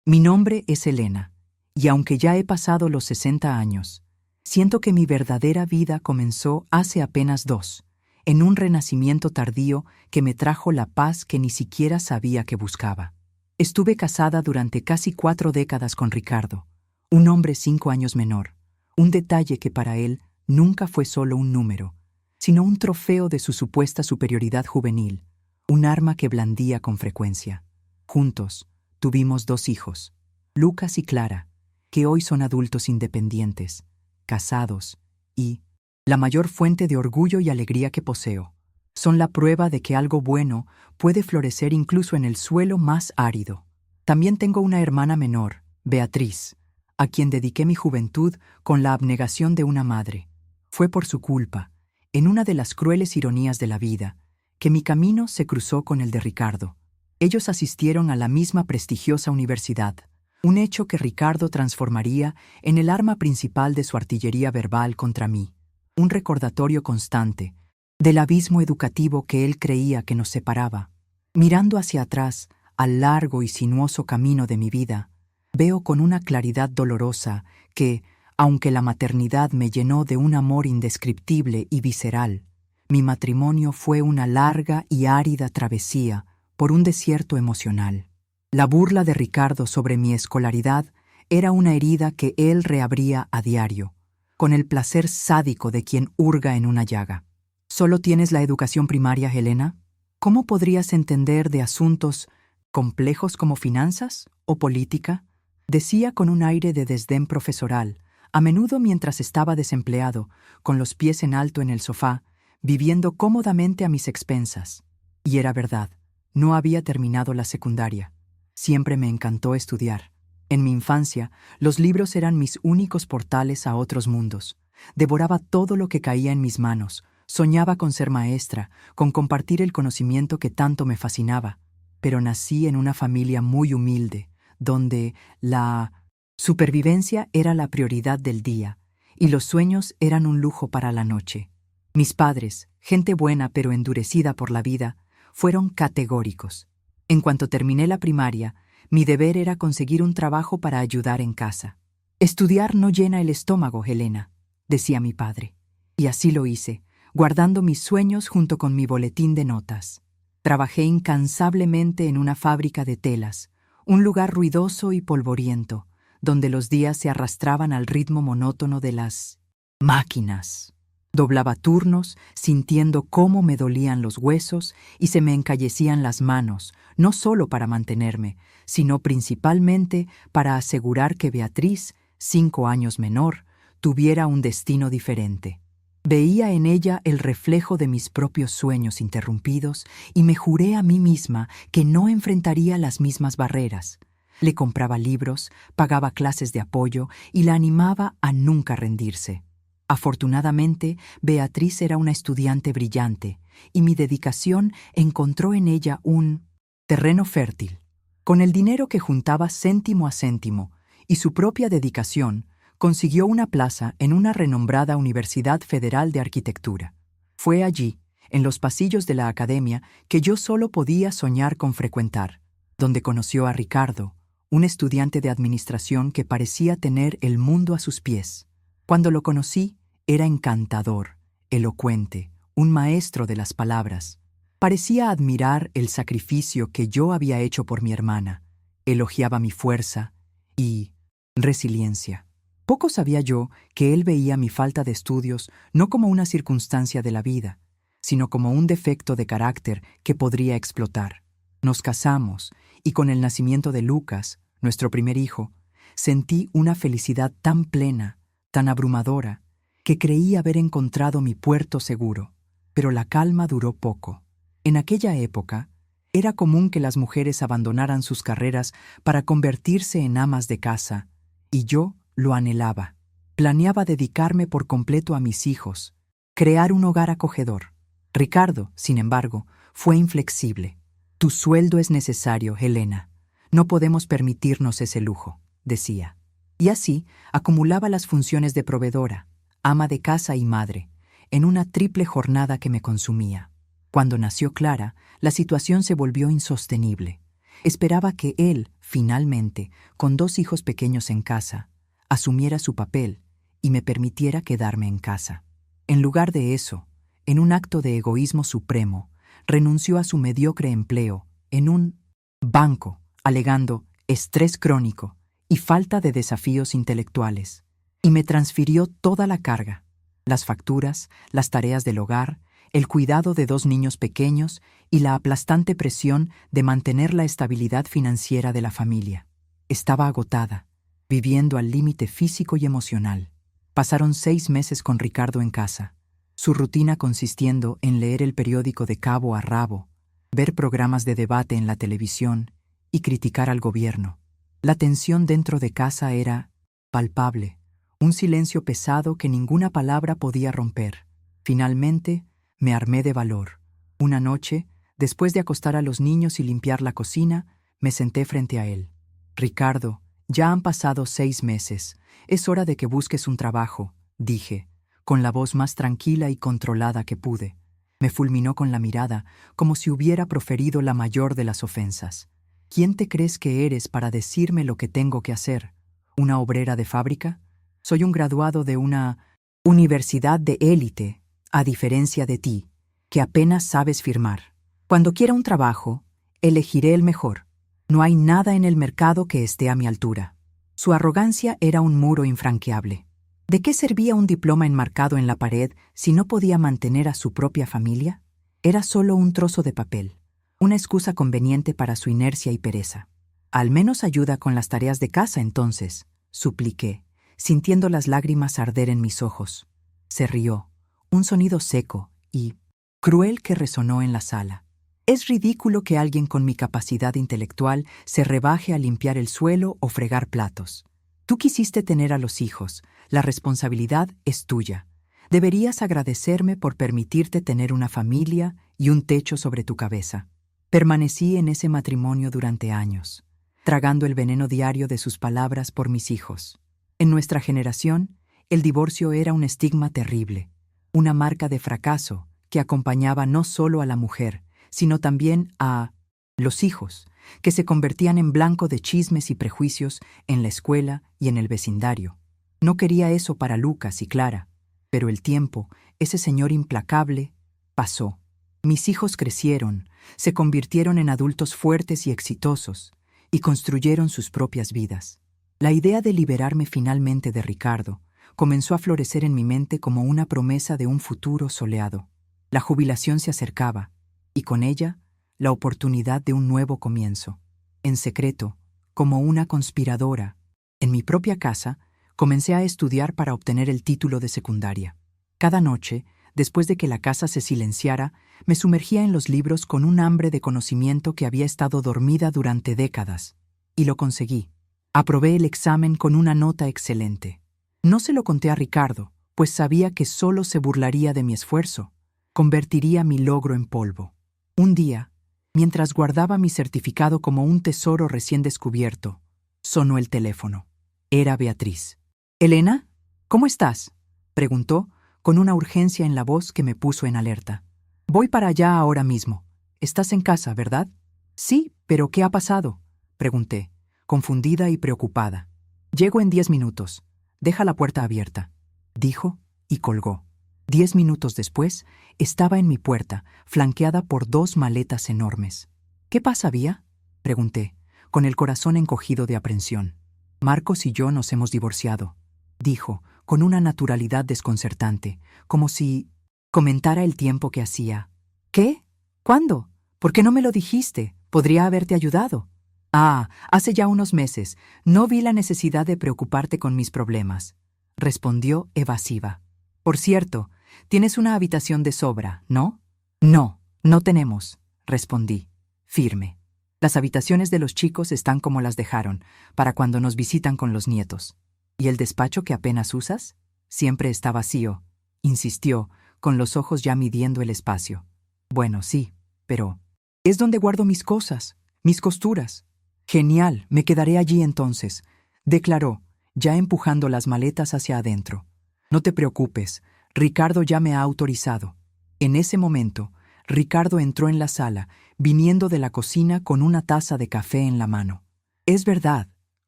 Mi nombre es Elena, y aunque ya he pasado los 60 años, siento que mi verdadera vida comenzó hace apenas 2, en un renacimiento tardío que me trajo la paz que ni siquiera sabía que buscaba. Estuve casada durante casi 4 décadas con Ricardo, un hombre 5 años menor, un detalle que para él nunca fue solo un número, sino un trofeo de su supuesta superioridad juvenil, un arma que blandía con frecuencia. Juntos, tuvimos 2 hijos, Lucas y Clara, que hoy son adultos independientes, casados y, la mayor fuente de orgullo y alegría que poseo, son la prueba de que algo bueno puede florecer incluso en el suelo más árido. También tengo una hermana menor, Beatriz, a quien dediqué mi juventud con la abnegación de una madre. Fue por su culpa, en una de las crueles ironías de la vida, que mi camino se cruzó con el de Ricardo. Ellos asistieron a la misma prestigiosa universidad, un hecho que Ricardo transformaría en el arma principal de su artillería verbal contra mí, un recordatorio constante del abismo educativo que él creía que nos separaba. Mirando hacia atrás, al largo y sinuoso camino de mi vida, veo con una claridad dolorosa que, aunque la maternidad me llenó de un amor indescriptible y visceral, mi matrimonio fue una larga y árida travesía por un desierto emocional. La burla de Ricardo sobre mi escolaridad era una herida que él reabría a diario, con el placer sádico de quien hurga en una llaga. ¿Solo tienes la educación primaria, Helena? ¿Cómo podrías entender de asuntos complejos como finanzas o política? Decía con un aire de desdén profesoral, a menudo mientras estaba desempleado, con los pies en alto en el sofá, viviendo cómodamente a mis expensas. Y era verdad, no había terminado la secundaria. Siempre me encantó estudiar. En mi infancia, los libros eran mis únicos portales a otros mundos. Devoraba todo lo que caía en mis manos. Soñaba con ser maestra, con compartir el conocimiento que tanto me fascinaba. Pero nací en una familia muy humilde, donde la supervivencia era la prioridad del día y los sueños eran un lujo para la noche. Mis padres, gente buena pero endurecida por la vida, fueron categóricos. En cuanto terminé la primaria, mi deber era conseguir un trabajo para ayudar en casa. Estudiar no llena el estómago, Helena, decía mi padre. Y así lo hice, guardando mis sueños junto con mi boletín de notas. Trabajé incansablemente en una fábrica de telas, un lugar ruidoso y polvoriento, donde los días se arrastraban al ritmo monótono de las máquinas. Doblaba turnos, sintiendo cómo me dolían los huesos y se me encallecían las manos, no solo para mantenerme, sino principalmente para asegurar que Beatriz, 5 años menor, tuviera un destino diferente. Veía en ella el reflejo de mis propios sueños interrumpidos y me juré a mí misma que no enfrentaría las mismas barreras. Le compraba libros, pagaba clases de apoyo y la animaba a nunca rendirse. Afortunadamente, Beatriz era una estudiante brillante y mi dedicación encontró en ella un terreno fértil. Con el dinero que juntaba céntimo a céntimo y su propia dedicación, consiguió una plaza en una renombrada Universidad Federal de Arquitectura. Fue allí, en los pasillos de la academia, que yo solo podía soñar con frecuentar, donde conoció a Ricardo, un estudiante de administración que parecía tener el mundo a sus pies. Cuando lo conocí, era encantador, elocuente, un maestro de las palabras. Parecía admirar el sacrificio que yo había hecho por mi hermana, elogiaba mi fuerza y resiliencia. Poco sabía yo que él veía mi falta de estudios no como una circunstancia de la vida, sino como un defecto de carácter que podría explotar. Nos casamos y con el nacimiento de Lucas, nuestro primer hijo, sentí una felicidad tan plena, tan abrumadora, que creí haber encontrado mi puerto seguro. Pero la calma duró poco. En aquella época, era común que las mujeres abandonaran sus carreras para convertirse en amas de casa, y yo lo anhelaba. Planeaba dedicarme por completo a mis hijos, crear un hogar acogedor. Ricardo, sin embargo, fue inflexible. Tu sueldo es necesario, Helena. No podemos permitirnos ese lujo, decía. Y así acumulaba las funciones de proveedora, ama de casa y madre, en una triple jornada que me consumía. Cuando nació Clara, la situación se volvió insostenible. Esperaba que él, finalmente, con 2 hijos pequeños en casa, asumiera su papel y me permitiera quedarme en casa. En lugar de eso, en un acto de egoísmo supremo, renunció a su mediocre empleo en un banco, alegando estrés crónico y falta de desafíos intelectuales, y me transfirió toda la carga, las facturas, las tareas del hogar, el cuidado de 2 niños pequeños y la aplastante presión de mantener la estabilidad financiera de la familia. Estaba agotada, viviendo al límite físico y emocional. Pasaron 6 meses con Ricardo en casa, su rutina consistiendo en leer el periódico de cabo a rabo, ver programas de debate en la televisión y criticar al gobierno. La tensión dentro de casa era palpable, un silencio pesado que ninguna palabra podía romper. Finalmente, me armé de valor. Una noche, después de acostar a los niños y limpiar la cocina, me senté frente a él. Ricardo, ya han pasado 6 meses. Es hora de que busques un trabajo, dije, con la voz más tranquila y controlada que pude. Me fulminó con la mirada, como si hubiera proferido la mayor de las ofensas. ¿Quién te crees que eres para decirme lo que tengo que hacer? ¿Una obrera de fábrica? Soy un graduado de una universidad de élite, a diferencia de ti, que apenas sabes firmar. Cuando quiera un trabajo, elegiré el mejor. No hay nada en el mercado que esté a mi altura. Su arrogancia era un muro infranqueable. ¿De qué servía un diploma enmarcado en la pared si no podía mantener a su propia familia? Era solo un trozo de papel, una excusa conveniente para su inercia y pereza. Al menos ayuda con las tareas de casa entonces, supliqué, sintiendo las lágrimas arder en mis ojos. Se rió, un sonido seco y cruel que resonó en la sala. Es ridículo que alguien con mi capacidad intelectual se rebaje a limpiar el suelo o fregar platos. Tú quisiste tener a los hijos, la responsabilidad es tuya. Deberías agradecerme por permitirte tener una familia y un techo sobre tu cabeza. Permanecí en ese matrimonio durante años, tragando el veneno diario de sus palabras por mis hijos. En nuestra generación, el divorcio era un estigma terrible, una marca de fracaso que acompañaba no solo a la mujer, sino también a los hijos, que se convertían en blanco de chismes y prejuicios en la escuela y en el vecindario. No quería eso para Lucas y Clara, pero el tiempo, ese señor implacable, pasó. Mis hijos crecieron, se convirtieron en adultos fuertes y exitosos, y construyeron sus propias vidas. La idea de liberarme finalmente de Ricardo comenzó a florecer en mi mente como una promesa de un futuro soleado. La jubilación se acercaba, y con ella, la oportunidad de un nuevo comienzo. En secreto, como una conspiradora, en mi propia casa, comencé a estudiar para obtener el título de secundaria. Cada noche, después de que la casa se silenciara, me sumergía en los libros con un hambre de conocimiento que había estado dormida durante décadas. Y lo conseguí. Aprobé el examen con una nota excelente. No se lo conté a Ricardo, pues sabía que solo se burlaría de mi esfuerzo. Convertiría mi logro en polvo. Un día, mientras guardaba mi certificado como un tesoro recién descubierto, sonó el teléfono. Era Beatriz. «¿Elena? ¿Cómo estás?», preguntó, con una urgencia en la voz que me puso en alerta. «Voy para allá ahora mismo. Estás en casa, ¿verdad?». «Sí, pero ¿qué ha pasado?», pregunté, confundida y preocupada. «Llego en 10 minutos. Deja la puerta abierta», dijo y colgó. 10 minutos después, estaba en mi puerta, flanqueada por 2 maletas enormes. «¿Qué pasa, Bea?», pregunté, con el corazón encogido de aprensión. «Marcos y yo nos hemos divorciado», dijo, con una naturalidad desconcertante, como si comentara el tiempo que hacía. «¿Qué? ¿Cuándo? ¿Por qué no me lo dijiste? Podría haberte ayudado». «Ah, hace ya unos meses. No vi la necesidad de preocuparte con mis problemas», respondió evasiva. «Por cierto, tienes una habitación de sobra, ¿no?». «No, no tenemos», respondí, firme. «Las habitaciones de los chicos están como las dejaron, para cuando nos visitan con los nietos». «¿Y el despacho que apenas usas?». «Siempre está vacío», insistió, con los ojos ya midiendo el espacio. «Bueno, sí, pero es donde guardo mis cosas, mis costuras». «Genial, me quedaré allí entonces», declaró, ya empujando las maletas hacia adentro. «No te preocupes, Ricardo ya me ha autorizado». En ese momento, Ricardo entró en la sala, viniendo de la cocina con una taza de café en la mano. Es verdad,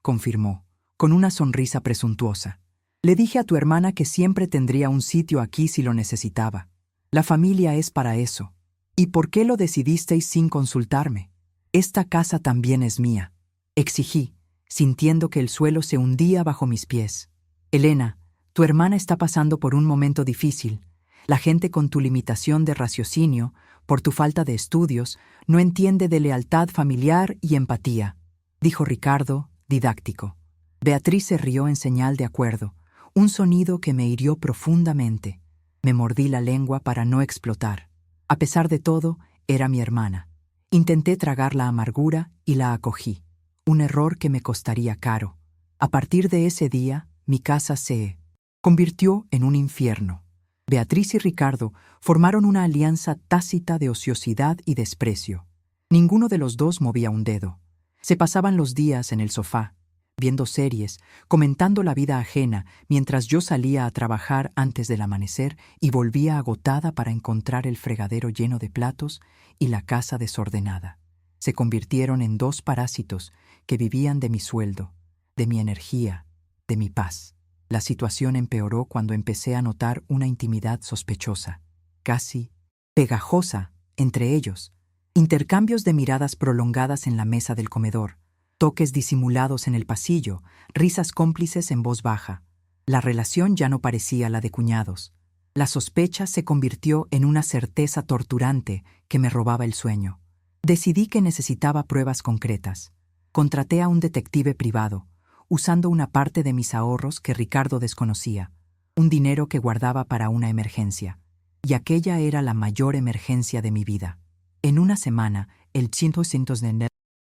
confirmó, con una sonrisa presuntuosa. Le dije a tu hermana que siempre tendría un sitio aquí si lo necesitaba. La familia es para eso. ¿Y por qué lo decidisteis sin consultarme? Esta casa también es mía, exigí, sintiendo que el suelo se hundía bajo mis pies. Elena, tu hermana está pasando por un momento difícil. La gente con tu limitación de raciocinio, por tu falta de estudios, no entiende de lealtad familiar y empatía, dijo Ricardo, didáctico. Beatriz se rió en señal de acuerdo, un sonido que me hirió profundamente. Me mordí la lengua para no explotar. A pesar de todo, era mi hermana. Intenté tragar la amargura y la acogí. Un error que me costaría caro. A partir de ese día, mi casa se convirtió en un infierno. Beatriz y Ricardo formaron una alianza tácita de ociosidad y desprecio. Ninguno de los dos movía un dedo. Se pasaban los días en el sofá, viendo series, comentando la vida ajena, mientras yo salía a trabajar antes del amanecer y volvía agotada para encontrar el fregadero lleno de platos y la casa desordenada. Se convirtieron en dos parásitos que vivían de mi sueldo, de mi energía, de mi paz. La situación empeoró cuando empecé a notar una intimidad sospechosa, casi pegajosa, entre ellos. Intercambios de miradas prolongadas en la mesa del comedor, toques disimulados en el pasillo, risas cómplices en voz baja. La relación ya no parecía la de cuñados. La sospecha se convirtió en una certeza torturante que me robaba el sueño. Decidí que necesitaba pruebas concretas. Contraté a un detective privado, usando una parte de mis ahorros que Ricardo desconocía, un dinero que guardaba para una emergencia. Y aquella era la mayor emergencia de mi vida. En una semana, el 100% de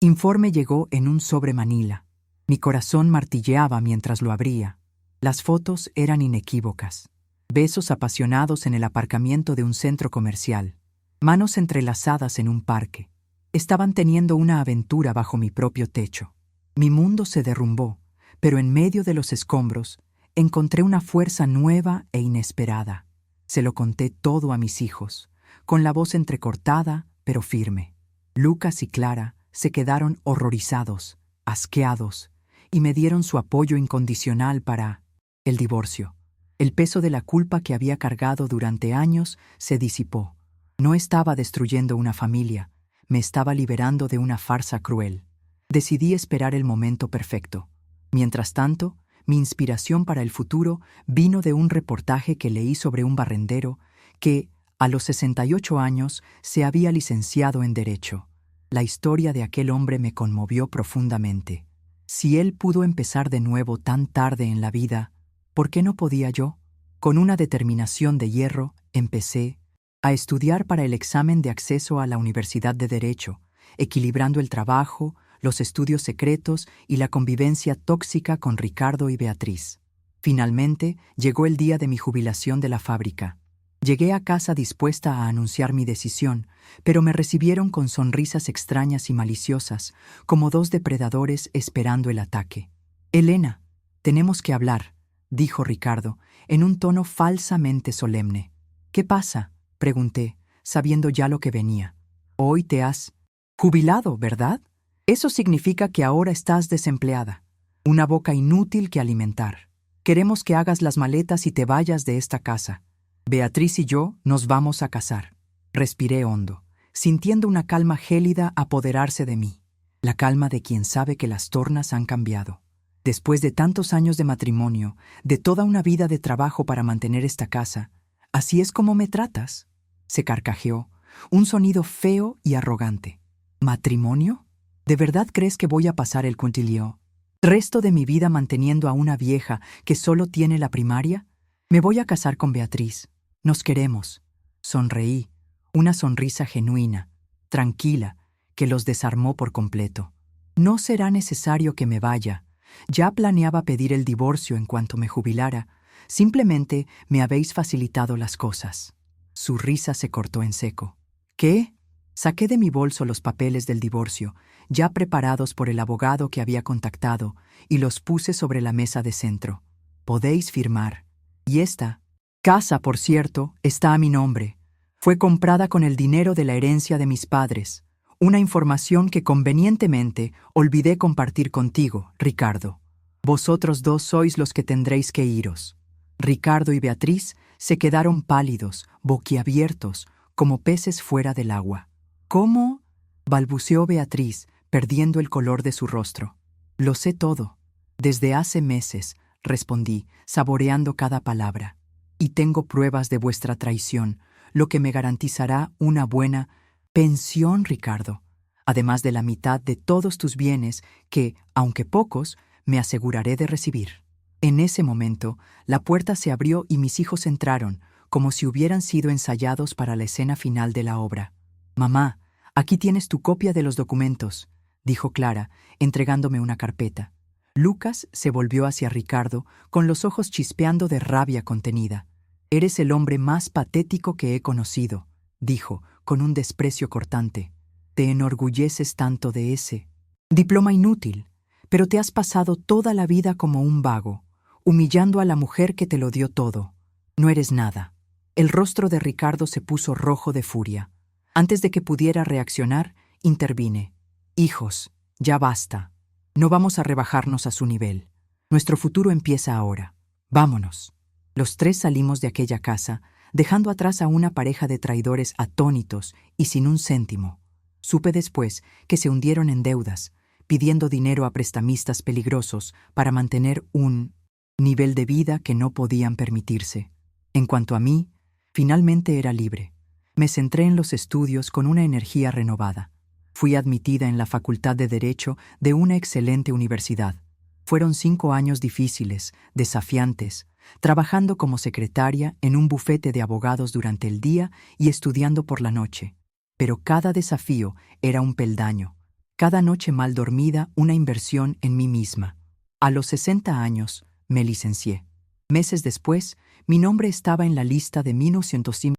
informe llegó en un sobre Manila. Mi corazón martilleaba mientras lo abría. Las fotos eran inequívocas. Besos apasionados en el aparcamiento de un centro comercial. Manos entrelazadas en un parque. Estaban teniendo una aventura bajo mi propio techo. Mi mundo se derrumbó, pero en medio de los escombros encontré una fuerza nueva e inesperada. Se lo conté todo a mis hijos, con la voz entrecortada, pero firme. Lucas y Clara se quedaron horrorizados, asqueados, y me dieron su apoyo incondicional para el divorcio. El peso de la culpa que había cargado durante años se disipó. No estaba destruyendo una familia, me estaba liberando de una farsa cruel. Decidí esperar el momento perfecto. Mientras tanto, mi inspiración para el futuro vino de un reportaje que leí sobre un barrendero que, a los 68 años, se había licenciado en Derecho. La historia de aquel hombre me conmovió profundamente. Si él pudo empezar de nuevo tan tarde en la vida, ¿por qué no podía yo? Con una determinación de hierro, empecé a estudiar para el examen de acceso a la Universidad de Derecho, equilibrando el trabajo, los estudios secretos y la convivencia tóxica con Ricardo y Beatriz. Finalmente, llegó el día de mi jubilación de la fábrica. Llegué a casa dispuesta a anunciar mi decisión, pero me recibieron con sonrisas extrañas y maliciosas, como dos depredadores esperando el ataque. «Elena, tenemos que hablar», dijo Ricardo, en un tono falsamente solemne. «¿Qué pasa?», pregunté, sabiendo ya lo que venía. «Hoy te has jubilado, ¿verdad? Eso significa que ahora estás desempleada. Una boca inútil que alimentar. Queremos que hagas las maletas y te vayas de esta casa. Beatriz y yo nos vamos a casar». Respiré hondo, sintiendo una calma gélida apoderarse de mí. La calma de quien sabe que las tornas han cambiado. Después de tantos años de matrimonio, de toda una vida de trabajo para mantener esta casa, ¿así es como me tratas? Se carcajeó, un sonido feo y arrogante. ¿Matrimonio? ¿De verdad crees que voy a pasar el quintilio resto de mi vida manteniendo a una vieja que solo tiene la primaria? Me voy a casar con Beatriz. Nos queremos. Sonreí, una sonrisa genuina, tranquila, que los desarmó por completo. No será necesario que me vaya. Ya planeaba pedir el divorcio en cuanto me jubilara. Simplemente me habéis facilitado las cosas. Su risa se cortó en seco. ¿Qué? Saqué de mi bolso los papeles del divorcio, ya preparados por el abogado que había contactado, y los puse sobre la mesa de centro. Podéis firmar. Y esta casa, por cierto, está a mi nombre. Fue comprada con el dinero de la herencia de mis padres. Una información que convenientemente olvidé compartir contigo, Ricardo. Vosotros dos sois los que tendréis que iros. Ricardo y Beatriz se quedaron pálidos, boquiabiertos, como peces fuera del agua. ¿Cómo? Balbuceó Beatriz, perdiendo el color de su rostro. Lo sé todo. Desde hace meses, respondí, saboreando cada palabra. Y tengo pruebas de vuestra traición, lo que me garantizará una buena pensión, Ricardo, además de la mitad de todos tus bienes que, aunque pocos, me aseguraré de recibir. En ese momento, la puerta se abrió y mis hijos entraron, como si hubieran sido ensayados para la escena final de la obra. «Mamá, aquí tienes tu copia de los documentos», dijo Clara, entregándome una carpeta. Lucas se volvió hacia Ricardo, con los ojos chispeando de rabia contenida. «Eres el hombre más patético que he conocido», dijo, con un desprecio cortante. «Te enorgulleces tanto de ese diploma inútil, pero te has pasado toda la vida como un vago, humillando a la mujer que te lo dio todo. No eres nada». El rostro de Ricardo se puso rojo de furia. Antes de que pudiera reaccionar, intervine. «Hijos, ya basta. No vamos a rebajarnos a su nivel. Nuestro futuro empieza ahora. Vámonos». Los tres salimos de aquella casa, dejando atrás a una pareja de traidores atónitos y sin un céntimo. Supe después que se hundieron en deudas, pidiendo dinero a prestamistas peligrosos para mantener un nivel de vida que no podían permitirse. En cuanto a mí, finalmente era libre. Me centré en los estudios con una energía renovada. Fui admitida en la Facultad de Derecho de una excelente universidad. Fueron 5 años difíciles, desafiantes, trabajando como secretaria en un bufete de abogados durante el día y estudiando por la noche. Pero cada desafío era un peldaño, cada noche mal dormida una inversión en mí misma. A los 60 años me licencié. Meses después, mi nombre estaba en la lista de 1900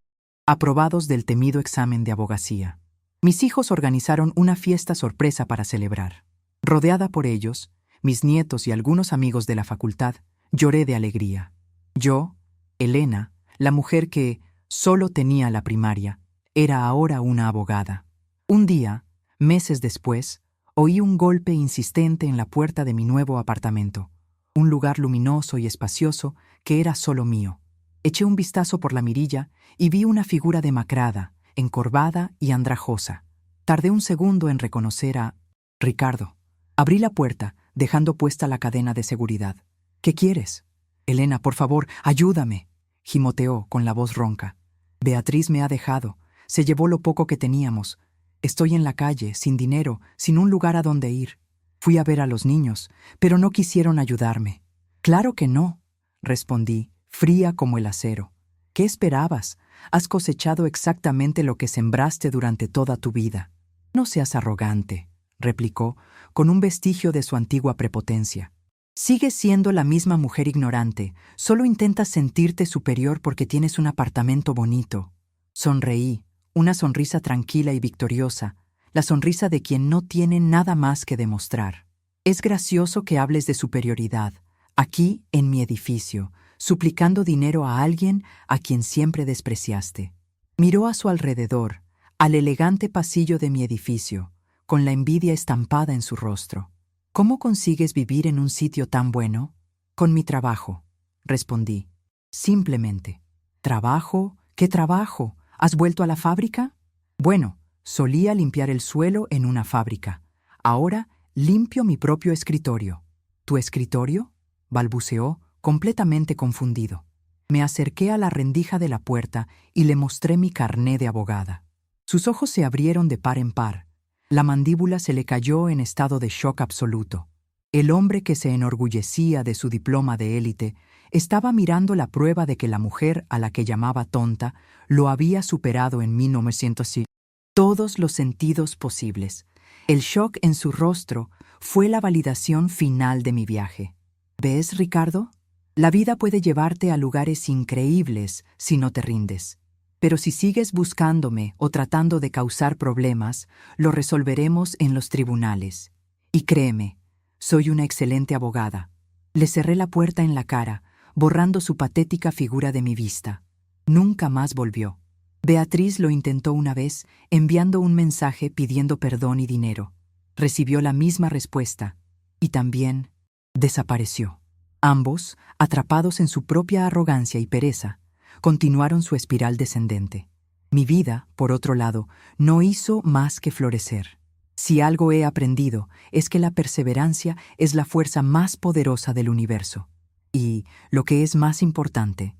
aprobados del temido examen de abogacía. Mis hijos organizaron una fiesta sorpresa para celebrar. Rodeada por ellos, mis nietos y algunos amigos de la facultad, lloré de alegría. Yo, Elena, la mujer que solo tenía la primaria, era ahora una abogada. Un día, meses después, oí un golpe insistente en la puerta de mi nuevo apartamento, un lugar luminoso y espacioso que era solo mío. Eché un vistazo por la mirilla y vi una figura demacrada, encorvada y andrajosa. Tardé un segundo en reconocer a Ricardo. Abrí la puerta, dejando puesta la cadena de seguridad. «¿Qué quieres?» «Elena, por favor, ayúdame», gimoteó con la voz ronca. «Beatriz me ha dejado. Se llevó lo poco que teníamos. Estoy en la calle, sin dinero, sin un lugar a donde ir. Fui a ver a los niños, pero no quisieron ayudarme». «Claro que no», respondí, fría como el acero. «¿Qué esperabas? Has cosechado exactamente lo que sembraste durante toda tu vida». «No seas arrogante», replicó, con un vestigio de su antigua prepotencia. «Sigues siendo la misma mujer ignorante. Solo intentas sentirte superior porque tienes un apartamento bonito». Sonreí, una sonrisa tranquila y victoriosa, la sonrisa de quien no tiene nada más que demostrar. «Es gracioso que hables de superioridad, aquí en mi edificio, suplicando dinero a alguien a quien siempre despreciaste». Miró a su alrededor, al elegante pasillo de mi edificio, con la envidia estampada en su rostro. «¿Cómo consigues vivir en un sitio tan bueno?» «Con mi trabajo», respondí. «Simplemente». «¿Trabajo? ¿Qué trabajo? ¿Has vuelto a la fábrica?» «Bueno, solía limpiar el suelo en una fábrica. Ahora limpio mi propio escritorio». «¿Tu escritorio?», balbuceó, completamente confundido. Me acerqué a la rendija de la puerta y le mostré mi carné de abogada. Sus ojos se abrieron de par en par. La mandíbula se le cayó en estado de shock absoluto. El hombre que se enorgullecía de su diploma de élite estaba mirando la prueba de que la mujer a la que llamaba tonta lo había superado en 1900. Todos los sentidos posibles. El shock en su rostro fue la validación final de mi viaje. ¿Ves, Ricardo? La vida puede llevarte a lugares increíbles si no te rindes. Pero si sigues buscándome o tratando de causar problemas, lo resolveremos en los tribunales. Y créeme, soy una excelente abogada». Le cerré la puerta en la cara, borrando su patética figura de mi vista. Nunca más volvió. Beatriz lo intentó una vez, enviando un mensaje pidiendo perdón y dinero. Recibió la misma respuesta y también desapareció. Ambos, atrapados en su propia arrogancia y pereza, continuaron su espiral descendente. Mi vida, por otro lado, no hizo más que florecer. Si algo he aprendido es que la perseverancia es la fuerza más poderosa del universo. Y, lo que es más importante,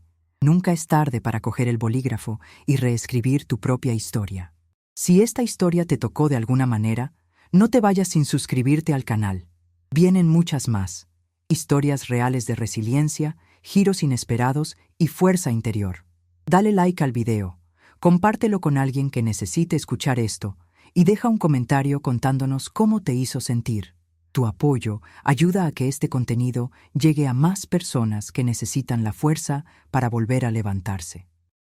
nunca es tarde para coger el bolígrafo y reescribir tu propia historia. Si esta historia te tocó de alguna manera, no te vayas sin suscribirte al canal. Vienen muchas más. Historias reales de resiliencia, giros inesperados y fuerza interior. Dale like al video, compártelo con alguien que necesite escuchar esto y deja un comentario contándonos cómo te hizo sentir. Tu apoyo ayuda a que este contenido llegue a más personas que necesitan la fuerza para volver a levantarse.